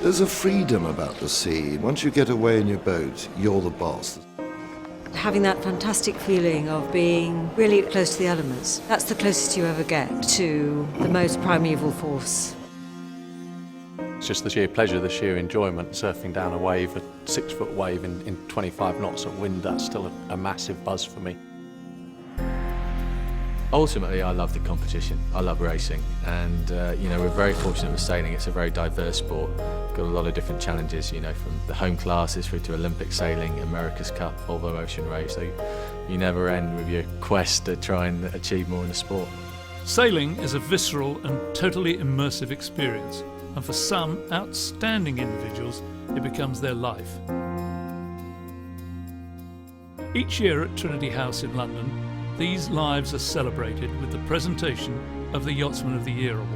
There's a freedom about the sea. Once you get away in your boat, you're the boss. Having that fantastic feeling of being really close to the elements, that's the closest you ever get to the most primeval force. It's just the sheer pleasure, the sheer enjoyment, surfing down a wave, a 6-foot wave in 25 knots of wind, that's still a massive buzz for me. Ultimately, I love the competition. I love racing, and we're very fortunate with sailing. It's a very diverse sport. Got a lot of different challenges, from the home classes through to Olympic sailing, America's Cup, Volvo Ocean Race. So you never end with your quest to try and achieve more in the sport. Sailing is a visceral and totally immersive experience, and for some outstanding individuals, it becomes their life. Each year at Trinity House in London, these lives are celebrated with the presentation of the Yachtsman of the Year award.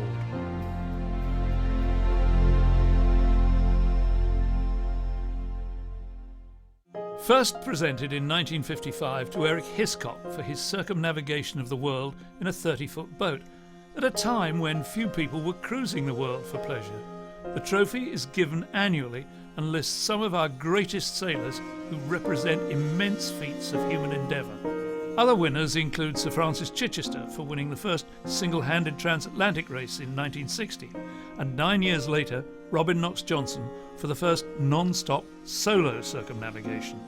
First presented in 1955 to Eric Hiscock for his circumnavigation of the world in a 30-foot boat, at a time when few people were cruising the world for pleasure. The trophy is given annually and lists some of our greatest sailors who represent immense feats of human endeavour. Other winners include Sir Francis Chichester for winning the first single-handed transatlantic race in 1960, and 9 years later, Robin Knox-Johnson for the first non-stop solo circumnavigation.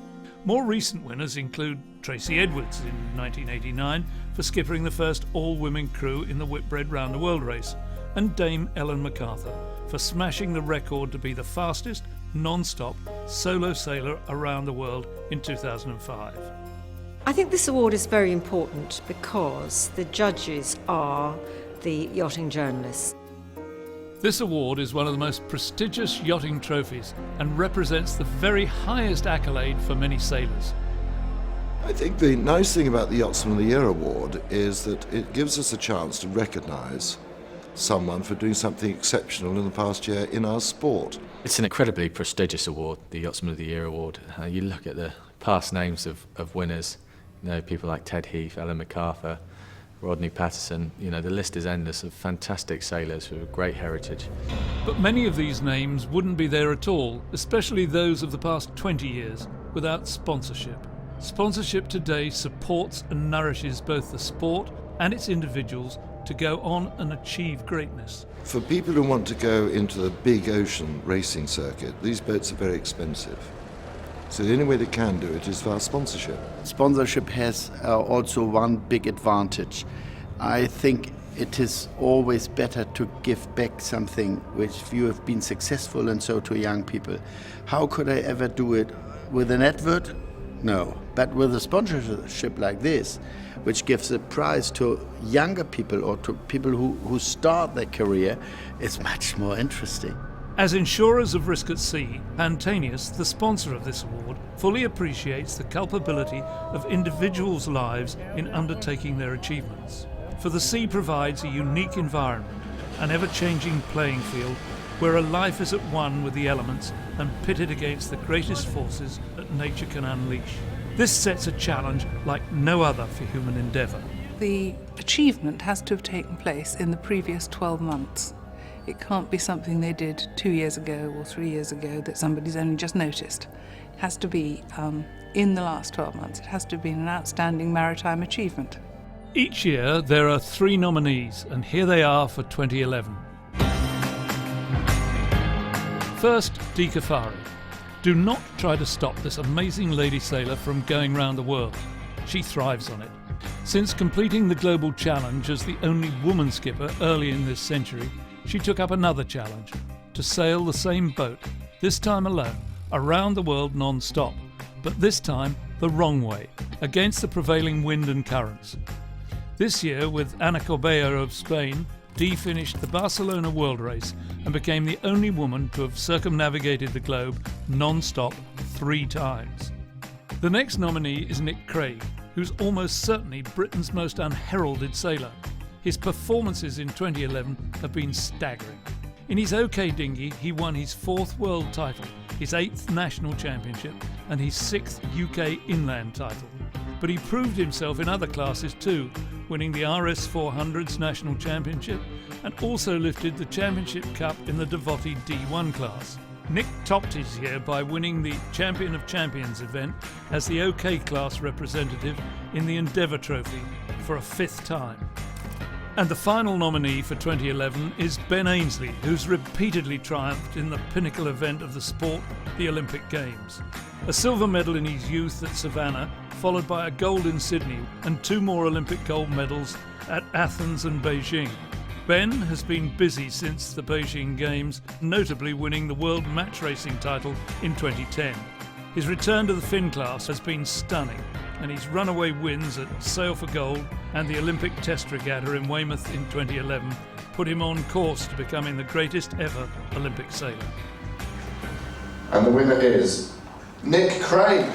More recent winners include Tracy Edwards in 1989 for skippering the first all-women crew in the Whitbread Round the World race, and Dame Ellen MacArthur for smashing the record to be the fastest non-stop solo sailor around the world in 2005. I think this award is very important because the judges are the yachting journalists. This award is one of the most prestigious yachting trophies and represents the very highest accolade for many sailors. I think the nice thing about the Yachtsman of the Year award is that it gives us a chance to recognise someone for doing something exceptional in the past year in our sport. It's an incredibly prestigious award, the Yachtsman of the Year award. You look at the past names of winners, people like Ted Heath, Ellen MacArthur, Rodney Patterson, the list is endless of fantastic sailors with great heritage. But many of these names wouldn't be there at all, especially those of the past 20 years, without sponsorship. Sponsorship today supports and nourishes both the sport and its individuals to go on and achieve greatness. For people who want to go into the big ocean racing circuit, these boats are very expensive. So the only way they can do it is via sponsorship. Sponsorship has also one big advantage. I think it is always better to give back something which you have been successful and so to young people. How could I ever do it with an advert? No. But with a sponsorship like this, which gives a prize to younger people or to people who start their career, it's much more interesting. As insurers of risk at sea, Pantaenius, the sponsor of this award, fully appreciates the culpability of individuals' lives in undertaking their achievements. For the sea provides a unique environment, an ever-changing playing field where a life is at one with the elements and pitted against the greatest forces that nature can unleash. This sets a challenge like no other for human endeavour. The achievement has to have taken place in the previous 12 months. It can't be something they did 2 years ago or 3 years ago that somebody's only just noticed. It has to be in the last 12 months. It has to be an outstanding maritime achievement. Each year there are 3 nominees, and here they are for 2011. First, Dee Caffari. Do not try to stop this amazing lady sailor from going round the world. She thrives on it. Since completing the global challenge as the only woman skipper early in this century, she took up another challenge, to sail the same boat, this time alone, around the world non-stop, but this time the wrong way, against the prevailing wind and currents. This year, with Ana Corbella of Spain, Dee finished the Barcelona World Race and became the only woman to have circumnavigated the globe non-stop 3 times. The next nominee is Nick Craig, who's almost certainly Britain's most unheralded sailor. His performances in 2011 have been staggering. In his OK dinghy, he won his 4th world title, his 8th national championship, and his 6th UK inland title. But he proved himself in other classes too, winning the RS 400's national championship and also lifted the championship cup in the Devotti D1 class. Nick topped his year by winning the Champion of Champions event as the OK class representative in the Endeavour Trophy for a 5th time. And the final nominee for 2011 is Ben Ainslie, who's repeatedly triumphed in the pinnacle event of the sport, the Olympic Games. A silver medal in his youth at Savannah, followed by a gold in Sydney and 2 more Olympic gold medals at Athens and Beijing. Ben has been busy since the Beijing Games, notably winning the World Match Racing title in 2010. His return to the Finn class has been stunning, and his runaway wins at Sail for Gold and the Olympic Test Regatta in Weymouth in 2011 put him on course to becoming the greatest ever Olympic sailor. And the winner is Nick Craig.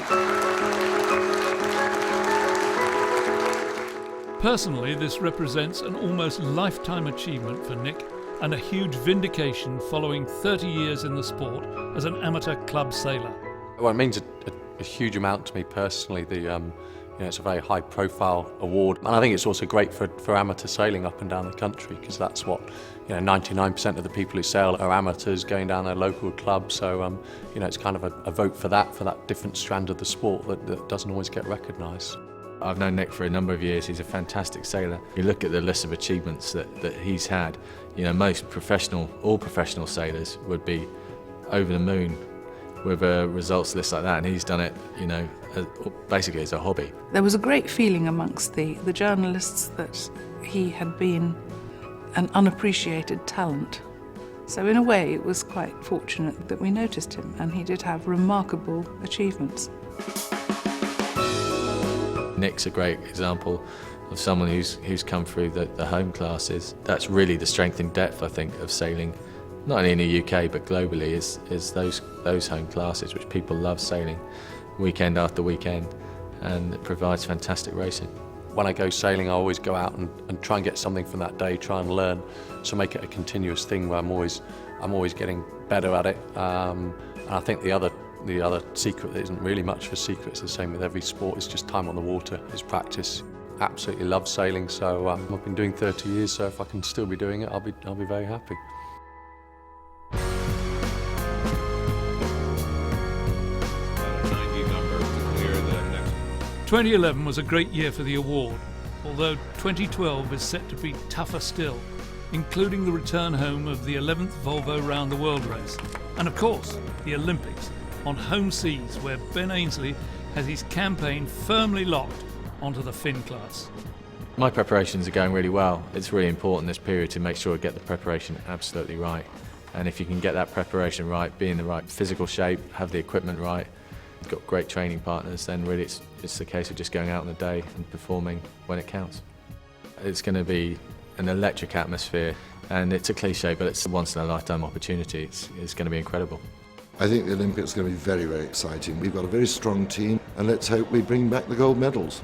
Personally, this represents an almost lifetime achievement for Nick and a huge vindication following 30 years in the sport as an amateur club sailor. Well, it means a huge amount to me personally. It's a very high-profile award, and I think it's also great for amateur sailing up and down the country, because that's what 99% of the people who sail are amateurs going down their local club. So it's kind of a vote for that different strand of the sport that doesn't always get recognised. I've known Nick for a number of years. He's a fantastic sailor. You look at the list of achievements that he's had. Most all professional sailors would be over the moon with a results list like that, and he's done it, basically as a hobby. There was a great feeling amongst the journalists that he had been an unappreciated talent. So in a way, it was quite fortunate that we noticed him, and he did have remarkable achievements. Nick's a great example of someone who's come through the home classes. That's really the strength and depth, I think, of sailing, not only in the UK but globally, is those home classes, which people love sailing weekend after weekend, and it provides fantastic racing. When I go sailing, I always go out and try and get something from that day, try and learn, so make it a continuous thing where I'm always getting better at it. And I think the other secret that isn't really much of a secret, it's the same with every sport, is just time on the water, is practice. Absolutely love sailing, so I've been doing 30 years, so if I can still be doing it, I'll be very happy. 2011 was a great year for the award, although 2012 is set to be tougher still, including the return home of the 11th Volvo Round the World race, and of course, the Olympics, on home seas where Ben Ainslie has his campaign firmly locked onto the Finn class. My preparations are going really well. It's really important this period to make sure we get the preparation absolutely right. And if you can get that preparation right, be in the right physical shape, have the equipment right, got great training partners, then really it's the case of just going out on the day and performing when it counts. It's going to be an electric atmosphere, and it's a cliche, but it's a once-in-a-lifetime opportunity. It's going to be incredible. I think the Olympics is going to be very, very exciting. We've got a very strong team, and let's hope we bring back the gold medals.